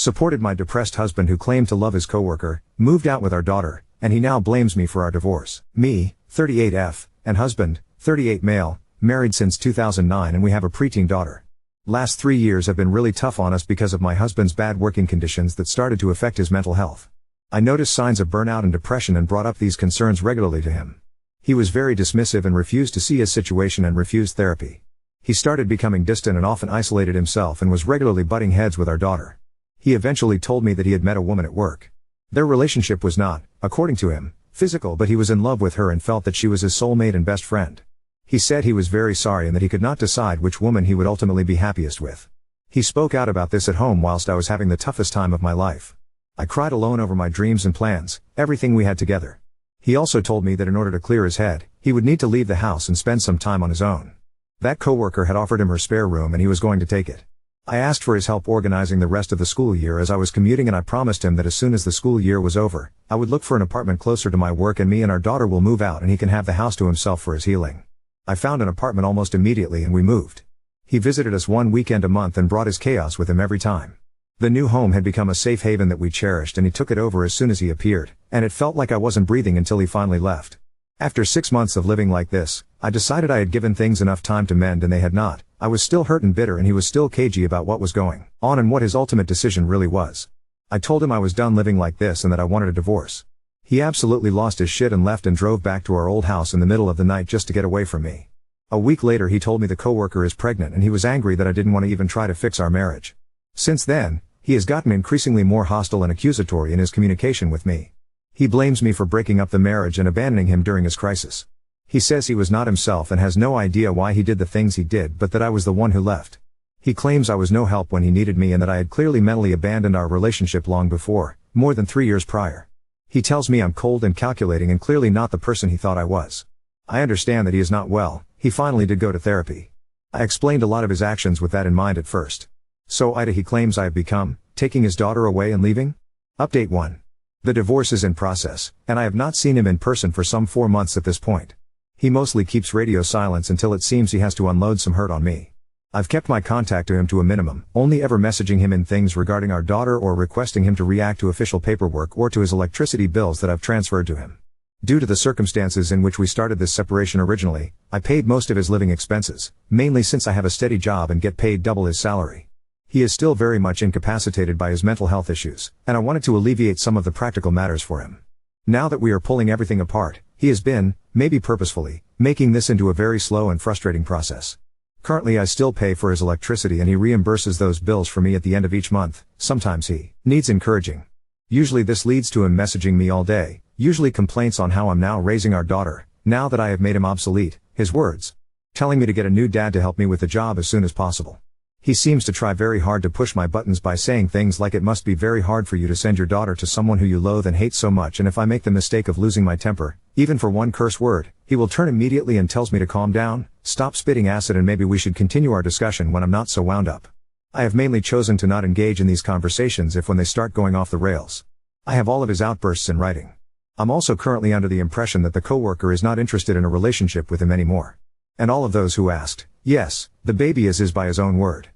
Supported my depressed husband who claimed to love his coworker, moved out with our daughter, and he now blames me for our divorce. Me, 38F, and husband, 38 male, married since 2009 and we have a preteen daughter. Last 3 years have been really tough on us because of my husband's bad working conditions that started to affect his mental health. I noticed signs of burnout and depression and brought up these concerns regularly to him. He was very dismissive and refused to see his situation and refused therapy. He started becoming distant and often isolated himself and was regularly butting heads with our daughter. He eventually told me that he had met a woman at work. Their relationship was not, according to him, physical, but he was in love with her and felt that she was his soulmate and best friend. He said he was very sorry and that he could not decide which woman he would ultimately be happiest with. He spoke out about this at home whilst I was having the toughest time of my life. I cried alone over my dreams and plans, everything we had together. He also told me that in order to clear his head, he would need to leave the house and spend some time on his own. That coworker had offered him her spare room and he was going to take it. I asked for his help organizing the rest of the school year as I was commuting, and I promised him that as soon as the school year was over, I would look for an apartment closer to my work and me and our daughter will move out and he can have the house to himself for his healing. I found an apartment almost immediately and we moved. He visited us one weekend a month and brought his chaos with him every time. The new home had become a safe haven that we cherished and he took it over as soon as he appeared, and it felt like I wasn't breathing until he finally left. After 6 months of living like this, I decided I had given things enough time to mend and they had not. I was still hurt and bitter and he was still cagey about what was going on and what his ultimate decision really was. I told him I was done living like this and that I wanted a divorce. He absolutely lost his shit and left and drove back to our old house in the middle of the night just to get away from me. A week later he told me the coworker is pregnant and he was angry that I didn't want to even try to fix our marriage. Since then, he has gotten increasingly more hostile and accusatory in his communication with me. He blames me for breaking up the marriage and abandoning him during his crisis. He says he was not himself and has no idea why he did the things he did, but that I was the one who left. He claims I was no help when he needed me and that I had clearly mentally abandoned our relationship long before, more than 3 years prior. He tells me I'm cold and calculating and clearly not the person he thought I was. I understand that he is not well. He finally did go to therapy. I explained a lot of his actions with that in mind at first. So Ida he claims I have become, taking his daughter away and leaving? Update 1. The divorce is in process, and I have not seen him in person for some 4 months at this point. He mostly keeps radio silence until it seems he has to unload some hurt on me. I've kept my contact to him to a minimum, only ever messaging him in things regarding our daughter or requesting him to react to official paperwork or to his electricity bills that I've transferred to him. Due to the circumstances in which we started this separation originally, I paid most of his living expenses, mainly since I have a steady job and get paid double his salary. He is still very much incapacitated by his mental health issues, and I wanted to alleviate some of the practical matters for him. Now that we are pulling everything apart, he has been, maybe purposefully, making this into a very slow and frustrating process. Currently I still pay for his electricity and he reimburses those bills for me at the end of each month. Sometimes he needs encouraging. Usually this leads to him messaging me all day, usually complaints on how I'm now raising our daughter, now that I have made him obsolete, his words. Telling me to get a new dad to help me with the job as soon as possible. He seems to try very hard to push my buttons by saying things like it must be very hard for you to send your daughter to someone who you loathe and hate so much, and if I make the mistake of losing my temper, even for one curse word, he will turn immediately and tells me to calm down, stop spitting acid, and maybe we should continue our discussion when I'm not so wound up. I have mainly chosen to not engage in these conversations if when they start going off the rails. I have all of his outbursts in writing. I'm also currently under the impression that the coworker is not interested in a relationship with him anymore. And all of those who asked, yes, the baby is his by his own word.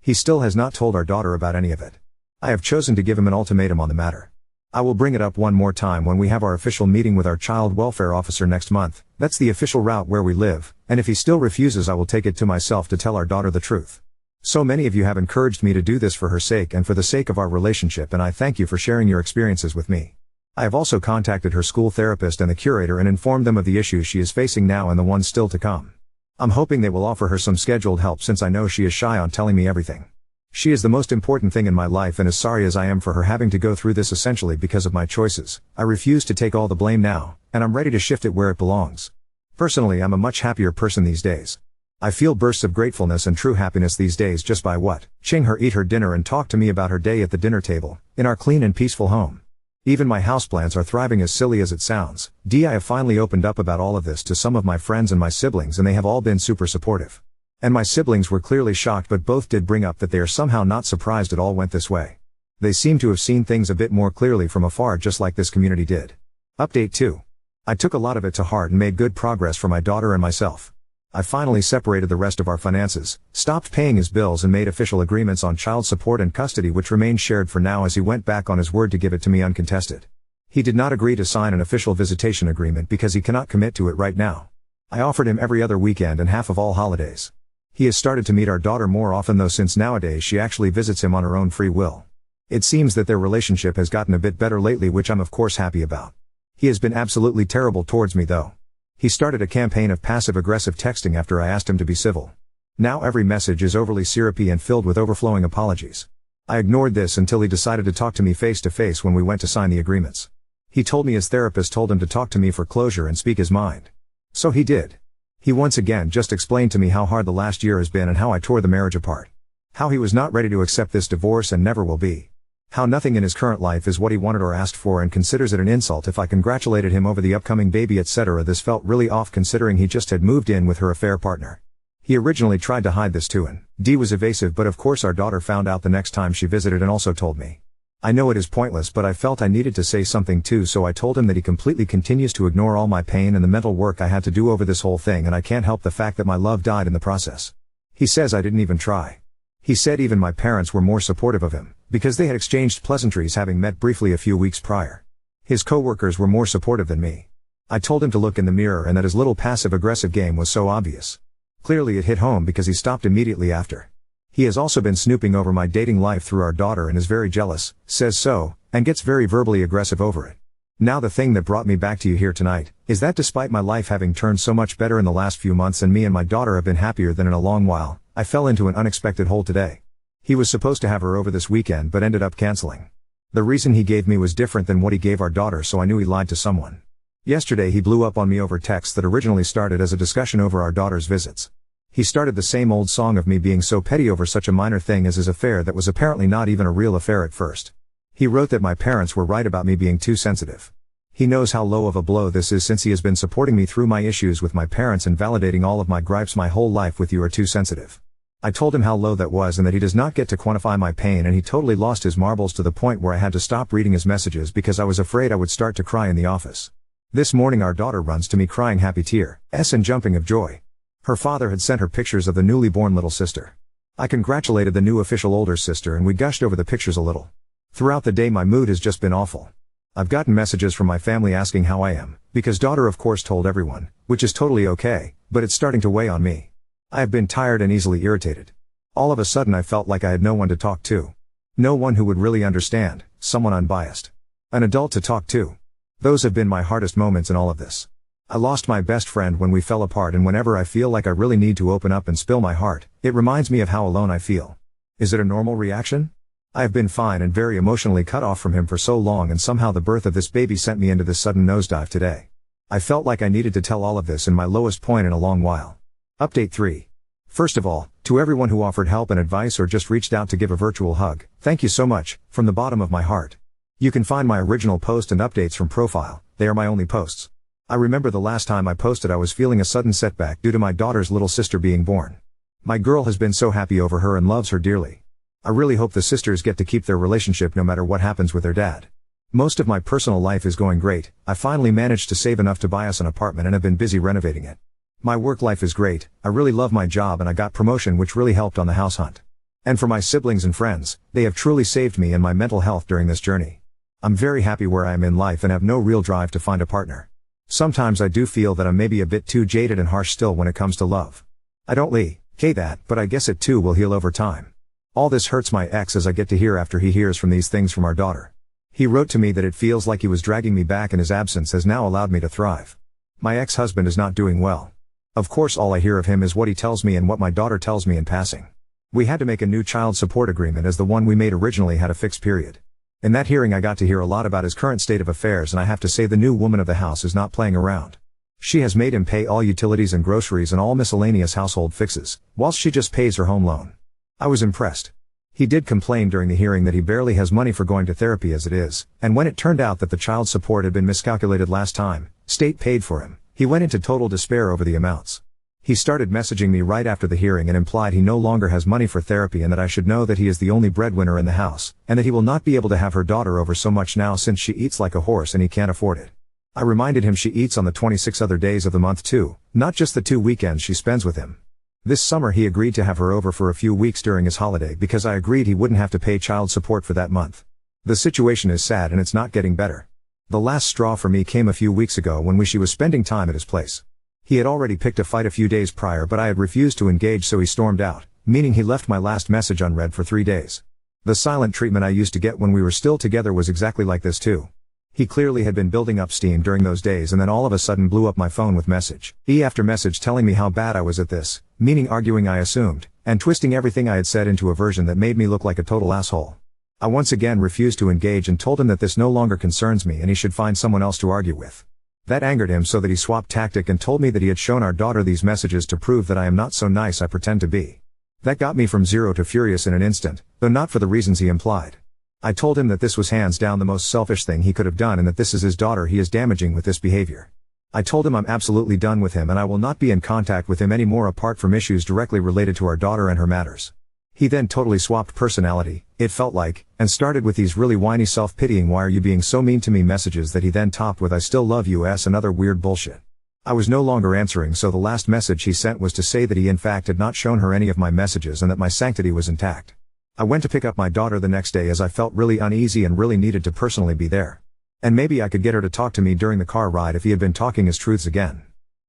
He still has not told our daughter about any of it. I have chosen to give him an ultimatum on the matter. I will bring it up one more time when we have our official meeting with our child welfare officer next month. That's the official route where we live, and if he still refuses I will take it to myself to tell our daughter the truth. So many of you have encouraged me to do this for her sake and for the sake of our relationship, and I thank you for sharing your experiences with me. I have also contacted her school therapist and the curator and informed them of the issues she is facing now and the ones still to come. I'm hoping they will offer her some scheduled help since I know she is shy on telling me everything. She is the most important thing in my life, and as sorry as I am for her having to go through this essentially because of my choices, I refuse to take all the blame now, and I'm ready to shift it where it belongs. Personally, I'm a much happier person these days. I feel bursts of gratefulness and true happiness these days just by watching her eat her dinner and talk to me about her day at the dinner table, in our clean and peaceful home. Even my houseplants are thriving, as silly as it sounds. I have finally opened up about all of this to some of my friends and my siblings, and they have all been super supportive. And my siblings were clearly shocked, but both did bring up that they are somehow not surprised it all went this way. They seem to have seen things a bit more clearly from afar, just like this community did. Update 2. I took a lot of it to heart and made good progress for my daughter and myself. I finally separated the rest of our finances, stopped paying his bills and made official agreements on child support and custody, which remained shared for now, as he went back on his word to give it to me uncontested. He did not agree to sign an official visitation agreement because he cannot commit to it right now. I offered him every other weekend and half of all holidays. He has started to meet our daughter more often though, since nowadays she actually visits him on her own free will. It seems that their relationship has gotten a bit better lately, which I'm of course happy about. He has been absolutely terrible towards me though. He started a campaign of passive-aggressive texting after I asked him to be civil. Now every message is overly syrupy and filled with overflowing apologies. I ignored this until he decided to talk to me face to face when we went to sign the agreements. He told me his therapist told him to talk to me for closure and speak his mind. So he did. He once again just explained to me how hard the last year has been and how I tore the marriage apart. How he was not ready to accept this divorce and never will be. How nothing in his current life is what he wanted or asked for, and considers it an insult if I congratulated him over the upcoming baby, etc. This felt really off considering he just had moved in with her affair partner. He originally tried to hide this too, and D was evasive, but of course our daughter found out the next time she visited and also told me. I know it is pointless, but I felt I needed to say something too, so I told him that he completely continues to ignore all my pain and the mental work I had to do over this whole thing, and I can't help the fact that my love died in the process. He says I didn't even try. He said even my parents were more supportive of him, because they had exchanged pleasantries having met briefly a few weeks prior. His coworkers were more supportive than me. I told him to look in the mirror and that his little passive-aggressive game was so obvious. Clearly it hit home because he stopped immediately after. He has also been snooping over my dating life through our daughter and is very jealous, says so, and gets very verbally aggressive over it. Now the thing that brought me back to you here tonight, is that despite my life having turned so much better in the last few months and me and my daughter have been happier than in a long while, I fell into an unexpected hole today. He was supposed to have her over this weekend but ended up canceling. The reason he gave me was different than what he gave our daughter, so I knew he lied to someone. Yesterday he blew up on me over text that originally started as a discussion over our daughter's visits. He started the same old song of me being so petty over such a minor thing as his affair that was apparently not even a real affair at first. He wrote that my parents were right about me being too sensitive. He knows how low of a blow this is, since he has been supporting me through my issues with my parents and validating all of my gripes my whole life with "you are too sensitive." I told him how low that was and that he does not get to quantify my pain, and he totally lost his marbles to the point where I had to stop reading his messages because I was afraid I would start to cry in the office. This morning our daughter runs to me crying happy tears and jumping of joy. Her father had sent her pictures of the newly born little sister. I congratulated the new official older sister and we gushed over the pictures a little. Throughout the day my mood has just been awful. I've gotten messages from my family asking how I am, because daughter of course told everyone, which is totally okay, but it's starting to weigh on me. I have been tired and easily irritated. All of a sudden I felt like I had no one to talk to. No one who would really understand, someone unbiased. An adult to talk to. Those have been my hardest moments in all of this. I lost my best friend when we fell apart, and whenever I feel like I really need to open up and spill my heart, it reminds me of how alone I feel. Is it a normal reaction? I have been fine and very emotionally cut off from him for so long, and somehow the birth of this baby sent me into this sudden nosedive today. I felt like I needed to tell all of this in my lowest point in a long while. Update 3. First of all, to everyone who offered help and advice or just reached out to give a virtual hug, thank you so much, from the bottom of my heart. You can find my original post and updates from profile, they are my only posts. I remember the last time I posted I was feeling a sudden setback due to my daughter's little sister being born. My girl has been so happy over her and loves her dearly. I really hope the sisters get to keep their relationship no matter what happens with their dad. Most of my personal life is going great. I finally managed to save enough to buy us an apartment and have been busy renovating it. My work life is great, I really love my job and I got promotion, which really helped on the house hunt. And for my siblings and friends, they have truly saved me and my mental health during this journey. I'm very happy where I am in life and have no real drive to find a partner. Sometimes I do feel that I'm maybe a bit too jaded and harsh still when it comes to love. I don't like that, but I guess it too will heal over time. All this hurts my ex as I get to hear after he hears from these things from our daughter. He wrote to me that it feels like he was dragging me back and his absence has now allowed me to thrive. My ex-husband is not doing well. Of course all I hear of him is what he tells me and what my daughter tells me in passing. We had to make a new child support agreement as the one we made originally had a fixed period. In that hearing I got to hear a lot about his current state of affairs, and I have to say the new woman of the house is not playing around. She has made him pay all utilities and groceries and all miscellaneous household fixes, whilst she just pays her home loan. I was impressed. He did complain during the hearing that he barely has money for going to therapy as it is, and when it turned out that the child support had been miscalculated last time, state paid for him, he went into total despair over the amounts. He started messaging me right after the hearing and implied he no longer has money for therapy and that I should know that he is the only breadwinner in the house, and that he will not be able to have her daughter over so much now since she eats like a horse and he can't afford it. I reminded him she eats on the 26 other days of the month too, not just the 2 weekends she spends with him. This summer he agreed to have her over for a few weeks during his holiday because I agreed he wouldn't have to pay child support for that month. The situation is sad and it's not getting better. The last straw for me came a few weeks ago when she was spending time at his place. He had already picked a fight a few days prior, but I had refused to engage, so he stormed out, meaning he left my last message unread for 3 days. The silent treatment I used to get when we were still together was exactly like this too. He clearly had been building up steam during those days and then all of a sudden blew up my phone with message after message telling me how bad I was at this, meaning arguing I assumed, and twisting everything I had said into a version that made me look like a total asshole. I once again refused to engage and told him that this no longer concerns me and he should find someone else to argue with. That angered him so that he swapped tactic and told me that he had shown our daughter these messages to prove that I am not so nice I pretend to be. That got me from zero to furious in an instant, though not for the reasons he implied. I told him that this was hands down the most selfish thing he could have done and that this is his daughter he is damaging with this behavior. I told him I'm absolutely done with him and I will not be in contact with him anymore apart from issues directly related to our daughter and her matters. He then totally swapped personality, it felt like, and started with these really whiny self-pitying "why are you being so mean to me" messages that he then topped with "I still love you" and other weird bullshit. I was no longer answering, so the last message he sent was to say that he in fact had not shown her any of my messages and that my sanctity was intact. I went to pick up my daughter the next day as I felt really uneasy and really needed to personally be there. And maybe I could get her to talk to me during the car ride if he had been talking his truths again.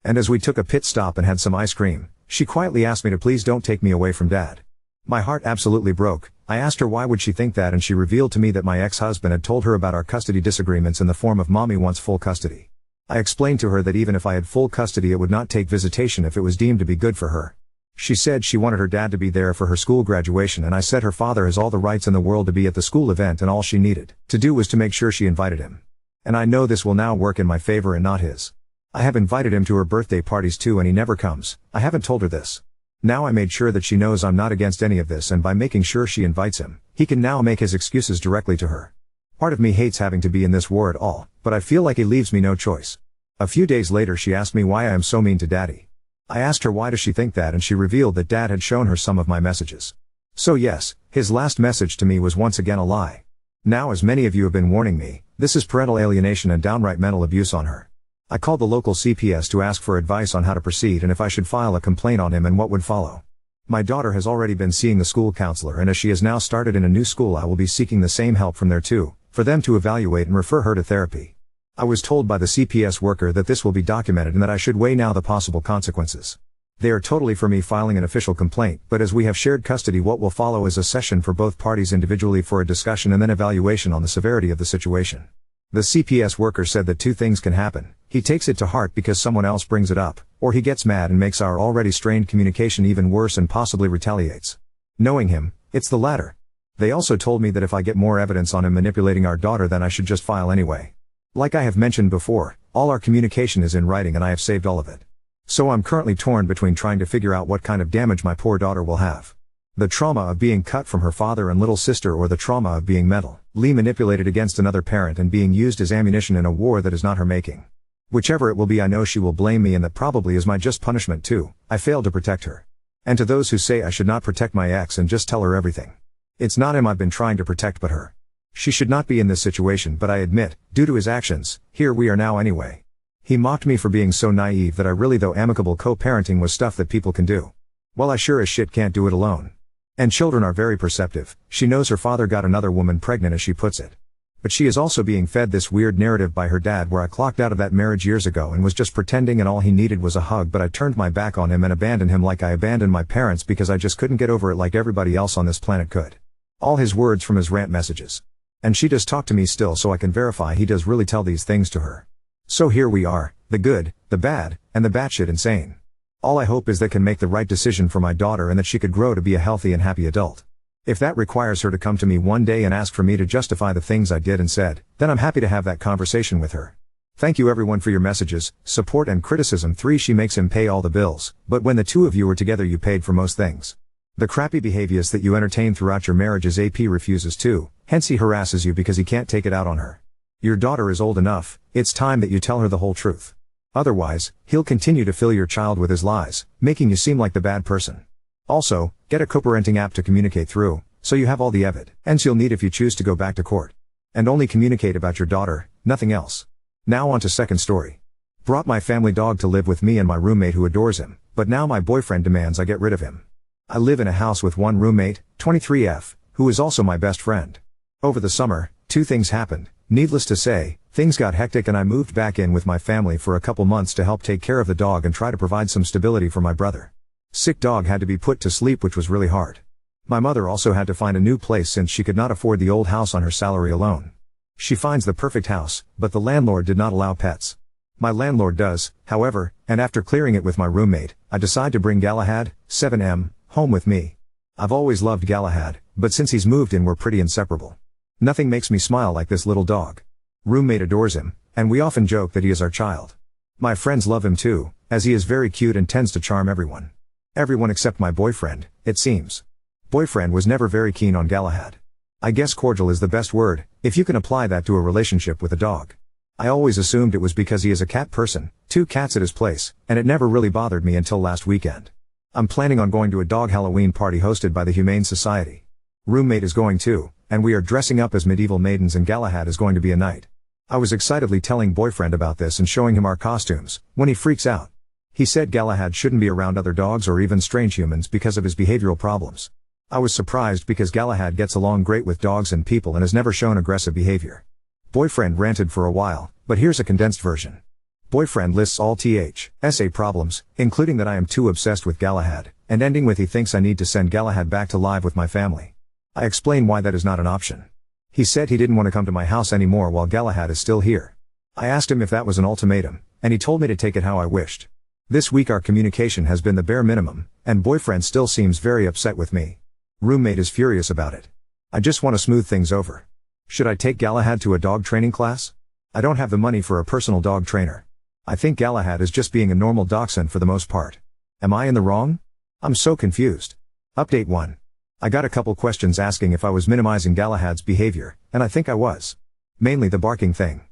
And as we took a pit stop and had some ice cream, she quietly asked me to please don't take me away from Dad. My heart absolutely broke. I asked her why would she think that, and she revealed to me that my ex-husband had told her about our custody disagreements in the form of "Mommy wants full custody." I explained to her that even if I had full custody it would not take visitation if it was deemed to be good for her. She said she wanted her dad to be there for her school graduation, and I said her father has all the rights in the world to be at the school event and all she needed to do was to make sure she invited him. And I know this will now work in my favor and not his. I have invited him to her birthday parties too and he never comes. I haven't told her this. Now I made sure that she knows I'm not against any of this, and by making sure she invites him, he can now make his excuses directly to her. Part of me hates having to be in this war at all, but I feel like he leaves me no choice. A few days later she asked me why I am so mean to Daddy. I asked her why does she think that, and she revealed that Dad had shown her some of my messages. So yes, his last message to me was once again a lie. Now, as many of you have been warning me, this is parental alienation and downright mental abuse on her. I called the local CPS to ask for advice on how to proceed and if I should file a complaint on him and what would follow. My daughter has already been seeing the school counselor, and as she has now started in a new school I will be seeking the same help from there too, for them to evaluate and refer her to therapy. I was told by the CPS worker that this will be documented and that I should weigh now the possible consequences. They are totally for me filing an official complaint, but as we have shared custody what will follow is a session for both parties individually for a discussion and then evaluation on the severity of the situation. The CPS worker said that 2 things can happen: he takes it to heart because someone else brings it up, or he gets mad and makes our already strained communication even worse and possibly retaliates. Knowing him, it's the latter. They also told me that if I get more evidence on him manipulating our daughter then I should just file anyway. Like I have mentioned before, all our communication is in writing and I have saved all of it. So I'm currently torn between trying to figure out what kind of damage my poor daughter will have. The trauma of being cut from her father and little sister, or the trauma of being mentally manipulated against another parent and being used as ammunition in a war that is not her making. Whichever it will be, I know she will blame me, and that probably is my just punishment too. I failed to protect her. And to those who say I should not protect my ex and just tell her everything. It's not him I've been trying to protect but her. She should not be in this situation, but I admit, due to his actions, here we are now anyway. He mocked me for being so naive that I really thought amicable co-parenting was stuff that people can do. Well, I sure as shit can't do it alone. And children are very perceptive. She knows her father got another woman pregnant, as she puts it. But she is also being fed this weird narrative by her dad where I clocked out of that marriage years ago and was just pretending and all he needed was a hug, but I turned my back on him and abandoned him like I abandoned my parents because I just couldn't get over it like everybody else on this planet could. All his words from his rant messages. And she does talk to me still, so I can verify he does really tell these things to her. So here we are, the good, the bad, and the batshit insane. All I hope is that can make the right decision for my daughter and that she could grow to be a healthy and happy adult. If that requires her to come to me one day and ask for me to justify the things I did and said, then I'm happy to have that conversation with her. Thank you everyone for your messages, support and criticism. 3. She makes him pay all the bills, but when the 2 of you were together you paid for most things. The crappy behaviors that you entertain throughout your marriages AP refuses to, hence he harasses you because he can't take it out on her. Your daughter is old enough, it's time that you tell her the whole truth. Otherwise, he'll continue to fill your child with his lies, making you seem like the bad person. Also, get a co-parenting app to communicate through, so you have all the evidence you'll need if you choose to go back to court. And only communicate about your daughter, nothing else. Now on to second story. Brought my family dog to live with me and my roommate who adores him, but now my boyfriend demands I get rid of him. I live in a house with one roommate, 23F, who is also my best friend. Over the summer, two things happened. Needless to say, things got hectic and I moved back in with my family for a couple months to help take care of the dog and try to provide some stability for my brother. Sick dog had to be put to sleep, which was really hard. My mother also had to find a new place since she could not afford the old house on her salary alone. She finds the perfect house, but the landlord did not allow pets. My landlord does, however, and after clearing it with my roommate, I decide to bring Galahad, 7M, home with me. I've always loved Galahad, but since he's moved in we're pretty inseparable. Nothing makes me smile like this little dog. Roommate adores him, and we often joke that he is our child. My friends love him too, as he is very cute and tends to charm everyone. Everyone except my boyfriend, it seems. Boyfriend was never very keen on Galahad. I guess cordial is the best word, if you can apply that to a relationship with a dog. I always assumed it was because he is a cat person, 2 cats at his place, and it never really bothered me until last weekend. I'm planning on going to a dog Halloween party hosted by the Humane Society. Roommate is going too, and we are dressing up as medieval maidens and Galahad is going to be a knight. I was excitedly telling boyfriend about this and showing him our costumes, when he freaks out. He said Galahad shouldn't be around other dogs or even strange humans because of his behavioral problems. I was surprised because Galahad gets along great with dogs and people and has never shown aggressive behavior. Boyfriend ranted for a while, but here's a condensed version. Boyfriend lists all THSA problems, including that I am too obsessed with Galahad, and ending with he thinks I need to send Galahad back to live with my family. I explain why that is not an option. He said he didn't want to come to my house anymore while Galahad is still here. I asked him if that was an ultimatum, and he told me to take it how I wished. This week our communication has been the bare minimum, and boyfriend still seems very upset with me. Roommate is furious about it. I just want to smooth things over. Should I take Galahad to a dog training class? I don't have the money for a personal dog trainer. I think Galahad is just being a normal dachshund for the most part. Am I in the wrong? I'm so confused. Update 1. I got a couple questions asking if I was minimizing Galahad's behavior, and I think I was. Mainly the barking thing.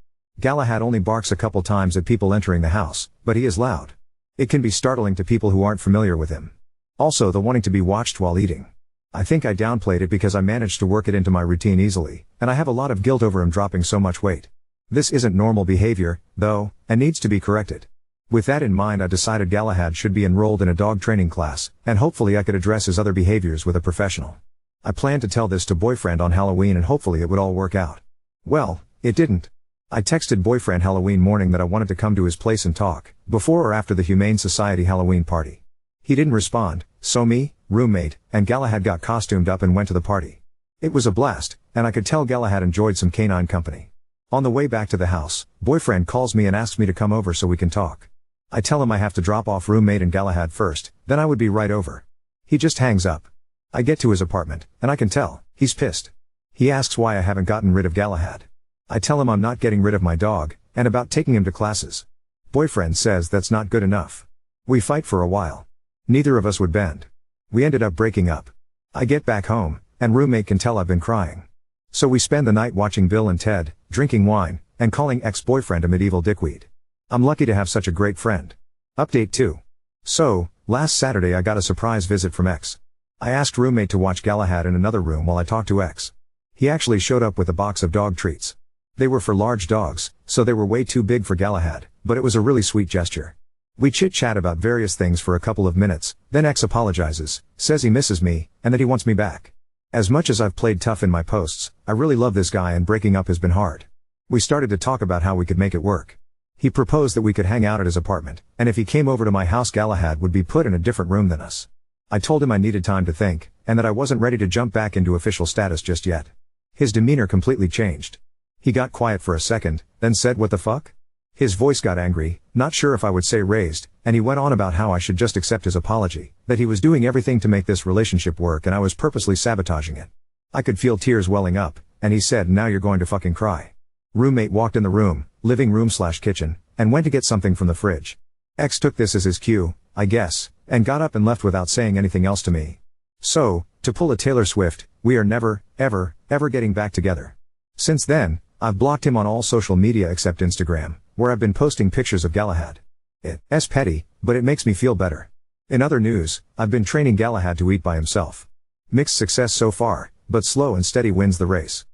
Galahad only barks a couple times at people entering the house, but he is loud. It can be startling to people who aren't familiar with him. Also the wanting to be watched while eating. I think I downplayed it because I managed to work it into my routine easily, and I have a lot of guilt over him dropping so much weight. This isn't normal behavior, though, and needs to be corrected. With that in mind I decided Galahad should be enrolled in a dog training class, and hopefully I could address his other behaviors with a professional. I planned to tell this to boyfriend on Halloween and hopefully it would all work out. Well, it didn't. I texted boyfriend Halloween morning that I wanted to come to his place and talk, before or after the Humane Society Halloween party. He didn't respond, so me, roommate, and Galahad got costumed up and went to the party. It was a blast, and I could tell Galahad enjoyed some canine company. On the way back to the house, boyfriend calls me and asks me to come over so we can talk. I tell him I have to drop off roommate and Galahad first, then I would be right over. He just hangs up. I get to his apartment, and I can tell, he's pissed. He asks why I haven't gotten rid of Galahad. I tell him I'm not getting rid of my dog, and about taking him to classes. Boyfriend says that's not good enough. We fight for a while. Neither of us would bend. We ended up breaking up. I get back home, and roommate can tell I've been crying. So we spend the night watching Bill and Ted, drinking wine, and calling ex-boyfriend a medieval dickweed. I'm lucky to have such a great friend. Update 2. So, last Saturday I got a surprise visit from ex. I asked roommate to watch Galahad in another room while I talked to ex. He actually showed up with a box of dog treats. They were for large dogs, so they were way too big for Galahad, but it was a really sweet gesture. We chit-chat about various things for a couple of minutes, then ex apologizes, says he misses me, and that he wants me back. As much as I've played tough in my posts, I really love this guy and breaking up has been hard. We started to talk about how we could make it work. He proposed that we could hang out at his apartment, and if he came over to my house Galahad would be put in a different room than us. I told him I needed time to think, and that I wasn't ready to jump back into official status just yet. His demeanor completely changed. He got quiet for a second, then said what the fuck? His voice got angry, not sure if I would say raised, and he went on about how I should just accept his apology, that he was doing everything to make this relationship work and I was purposely sabotaging it. I could feel tears welling up, and he said now you're going to fucking cry. Roommate walked in the room, living room/kitchen, and went to get something from the fridge. Ex took this as his cue, I guess, and got up and left without saying anything else to me. So, to pull a Taylor Swift, we are never, ever, ever getting back together. Since then, I've blocked him on all social media except Instagram, where I've been posting pictures of Galahad. It's petty, but it makes me feel better. In other news, I've been training Galahad to eat by himself. Mixed success so far, but slow and steady wins the race.